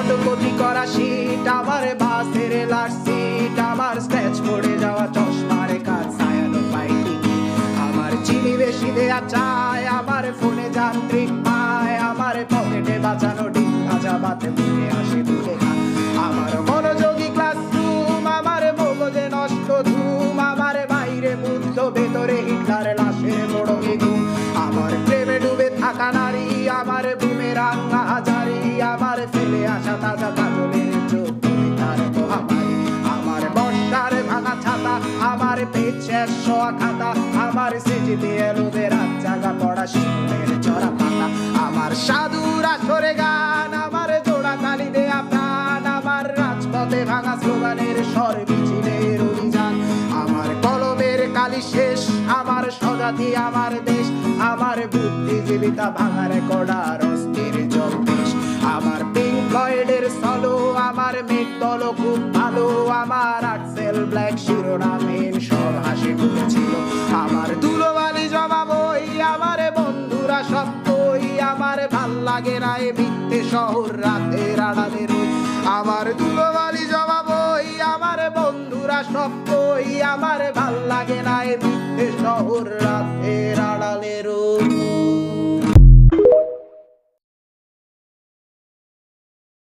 photocopy করা sheet, আমার বাসের লাস্ট সিট, আমার স্ক্র্যাচ পড়ে যাওয়া চশমার কাজ, ছায়ানো পাইটি, আমার চিনি বেশি দেয়া চায়, আমার ফোনে যান্ত্রিক পায়, আমার পকেটে বাঁচানো ডিম ভাজা বাতে মুখে আসে তুলে খান, আমার মনোযোগী ক্লাসরুম, আমার মগজে নষ্ট ধুম, আমার বাইরে বুদ্ধ ভেতরে হিটলার লাশের মোড়কে ঘুম, আমার প্রেমে ডুবে থাকা নারী, আমার বুমেরাং হাজারি, আমার ফেলে আসা তাজা কাজলের চোখ তার মহামারী, আমার বর্ষার ভাঙা ছাতা, আমার পেট শেষ শোয়া খাতা, আমার স্মৃতিতে এলোবে রাত জাগা পড়া শিশুদের চড়া পাতা, আমার সাধুর আসরে গান, আমার জোড়া তালি দেয়া প্রাণ, আমার রাজপথে ভাঙা স্লোগানের স্বর মিছিলের অভিযান, আমার কলমের কালি শেষ, আমার স্বজাতি আমার দেশ, আমার বুদ্ধিজীবিতা ভাঙার কড়ার অস্থির জলদেশ, আমার পিঙ্ক ফ্লয়েডের সলো, আমার মেঘ দল খুব ভালো, আমার আর্টসেল ব্ল্যাক শিরোনামহীন সব হাসি ফুটেছিল, আমার ধুলোবালি জমা বই, আমার বন্ধুরা সব কই, আমার ভাল লাগে না এ মিথ্যে শহর রাতের আড়ালে রই, আমার ধুলোবালি জমা বই, আমার বন্ধুরা সব কই, আমার ভাল লাগে না এ মিথ্যে শহর